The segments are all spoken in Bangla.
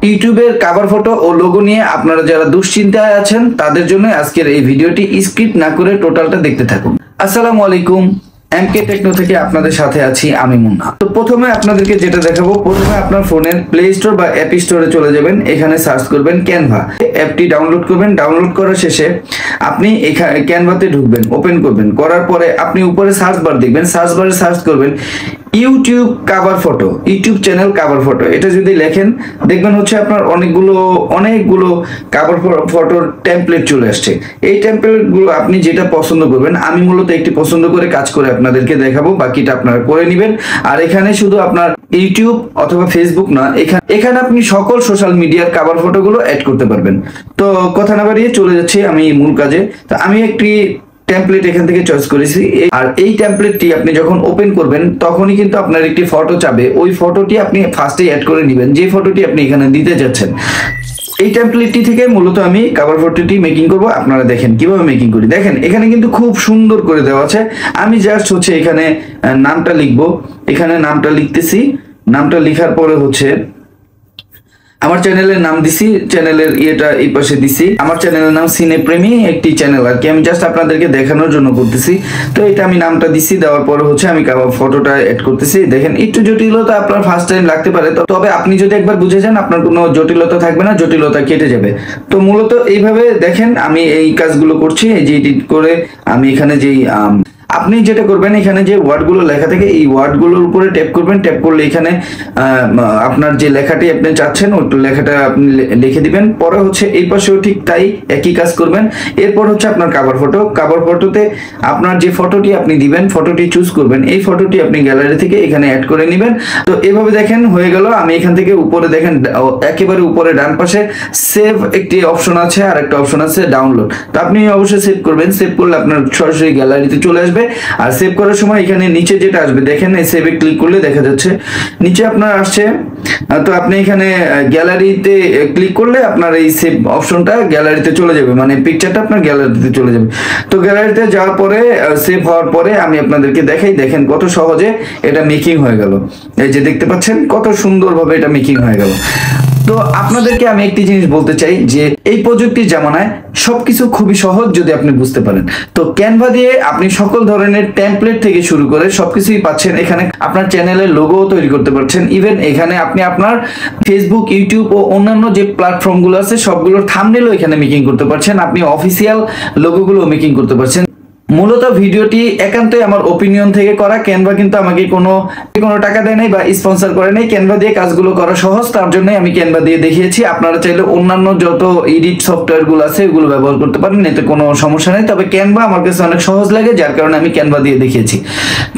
ইউটিউবের কভার ফটো ও লোগো নিয়ে আপনারা যারা দুশ্চিন্তায় আছেন তাদের জন্য আজকের এই ভিডিওটি স্কিপ না করে টোটালটা দেখতে থাকুন। আসসালামু আলাইকুম, এমকে টেকনো থেকে আপনাদের সাথে আছি আমি মুন্না। তো প্রথমে আপনাদেরকে যেটা দেখাবো, প্রথমে আপনার ফোনের প্লে স্টোর বা অ্যাপ স্টোরে চলে যাবেন, এখানে সার্চ করবেন ক্যানভা, অ্যাপটি ডাউনলোড করবেন। ডাউনলোড করার শেষে আপনি এখানে ক্যানভাতে ঢুকবেন, ওপেন করবেন, করার পরে আপনি উপরে সার্চ বার দেখবেন, সার্চ বারে সার্চ করবেন YouTube cover photo, YouTube channel cover photo. এটা যদি লেখেন দেখবেন হচ্ছে আপনার অনেকগুলো কভার ফটোর টেমপ্লেট চলে আসছে। এই টেমপ্লেটগুলো আপনি যেটা পছন্দ করবেন, আমি মূলত একটি পছন্দ করে কাজ করে আপনাদেরকে দেখাবো, বাকিটা আপনারা করে নেবেন। আর এখানে শুধু আপনার ইউটিউব অথবা ফেসবুক না, এখানে আপনি সকল সোশ্যাল মিডিয়ার কভার ফটোগুলো অ্যাড করতে পারবেন। তো কথা না বাড়িয়ে চলে যাচ্ছি আমি মূল কাজে। তো আমি একটি টেমপ্লেট এখান থেকে চয়েস করেছি, আর এই টেমপ্লেটটি আপনি যখন ওপেন করবেন তখনই কিন্তু আপনার একটি ফটো চাবে। ওই ফটোটি আপনি ফার্স্টে অ্যাড করে নেবেন, যে ফটোটি আপনি এখানে দিতে যাচ্ছেন। এই টেমপ্লেটটি থেকে মূলত আমি কভার ফটোটি মেকিং করব। আপনারা দেখেন কিভাবে মেকিং করি। দেখেন এখানে কিন্তু খুব সুন্দর করে দেওয়া আছে। আমি জাস্ট হচ্ছে এখানে নামটা লিখবো, এখানে নামটা লিখতেছি। নামটা লেখার পরে হচ্ছে আমার চ্যানেলের নাম দিছি, চ্যানেলের ইয়েটা এই পাশে দিছি। আমার চ্যানেলের নাম সিনেপ্রেমী, একটি চ্যানেল আর কি, আমি জাস্ট আপনাদেরকে দেখানোর জন্য করতেছি। তো এটা আমি নামটা দিছি, দেওয়ার পরে হচ্ছে আমি ফটোটা এড করতেছি। দেখেন একটু জটিলতা আপনার ফার্স্ট টাইম লাগতে পারে, তবে আপনি যদি একবার বুঝে যান আপনার কোনো জটিলতা থাকবে না, জটিলতা কেটে যাবে। তো মূলত এইভাবে দেখেন আমি এই কাজগুলো করছি। এই যে এডিট করে আমি এখানে যেই আপনি যেটা করবেন, এখানে যে ওয়ার্ডগুলো লেখা থাকে এই ওয়ার্ডগুলোর উপরে ট্যাপ করবেন। ট্যাপ করলে এখানে আপনার যে লেখাটি আপনি চাচ্ছেন ওই লেখাটা আপনি লিখে দিবেন। পরে হচ্ছে এই পাশেও ঠিক তাই একই কাজ করবেন। এরপর হচ্ছে আপনার কভার ফটো, কভার ফটোতে আপনার যে ফটোটি আপনি দিবেন, ফটোটি চুজ করবেন। এই ফটোটি আপনি গ্যালারি থেকে এখানে অ্যাড করে নেবেন। তো এভাবে দেখেন হয়ে গেল। আমি এখান থেকে উপরে দেখেন একেবারে উপরে ডান পাশে সেভ একটি অপশন আছে, আর একটা অপশন আছে ডাউনলোড। তো আপনি অবশ্যই সেভ করবেন। সেভ করলে আপনার সরাসরি গ্যালারিতে চলে আসবে। আর সেভ করার সময় এখানে নিচে যেটা আসবে দেখেন, এই সেভে ক্লিক করলে দেখা যাচ্ছে নিচে আপনার আসছে। তো আপনি এখানে গ্যালারিতে ক্লিক করলে আপনার এই সেভ অপশনটা গ্যালারিতে চলে যাবে, মানে পিকচারটা আপনার গ্যালারিতে চলে যাবে। তো গ্যালারিতে যাওয়ার পরে সেভ হওয়ার পরে আমি আপনাদেরকে দেখাই, দেখেন কত সহজে এটা মেকিং হয়ে গেল। এই যে দেখতে পাচ্ছেন কত সুন্দরভাবে এটা মেকিং হয়ে গেল। তো আপনাদেরকে আমি একটি জিনিস বলতে চাই যে এই প্রযুক্তির জামানায় সবকিছু খুবই সহজ যদি আপনি বুঝতে পারেন। তো ক্যানভা দিয়ে আপনি সকল ধরনের টেমপ্লেট থেকে শুরু করে সবকিছুই পাচ্ছেন। এখানে আপনার চ্যানেলের লোগো তৈরি করতে পারছেন। ইভেন এখানে আপনি আপনার ফেসবুক, ইউটিউব ও অন্যান্য যে প্ল্যাটফর্মগুলো আছে সবগুলোর থাম্বনেলও এখানে মেকিং করতে পারছেন। আপনি অফিসিয়াল লোগোগুলো মেকিং করতে পারছেন। মূলত ভিডিওটি একান্তই আমার ওপিনিয়ন থেকে করা। ক্যানভা কিন্তু আমাকে কোনো টাকা দেয় নাই বা স্পন্সর করে নাই। ক্যানভা দিয়ে কাজগুলো করা সহজ, তার জন্যই আমি ক্যানভা দিয়ে দেখিয়েছি। আপনারা চাইলে অন্যান্য যত এডিট সফটওয়্যারগুলো আছে এগুলো ব্যবহার করতে পারেন, এতে কোনো সমস্যা নেই। তবে ক্যানভা আমার কাছে অনেক সহজ লাগে, যার কারণে আমি ক্যানভা দিয়ে দেখিয়েছি।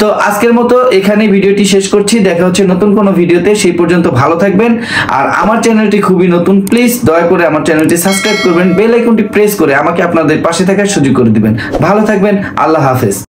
তো আজকের মতো এখানে ভিডিওটি শেষ করছি। দেখা হচ্ছে নতুন কোনো ভিডিওতে। সেই পর্যন্ত ভালো থাকবেন। আর আমার চ্যানেলটি খুবই নতুন, প্লিজ দয়া করে আমার চ্যানেলটি সাবস্ক্রাইব করবেন, বেল আইকনটি প্রেস করে আমাকে আপনাদের পাশে থাকার সুযোগ করে দিবেন। ভালো থাকবেন, আল্লাহ হাফেজ।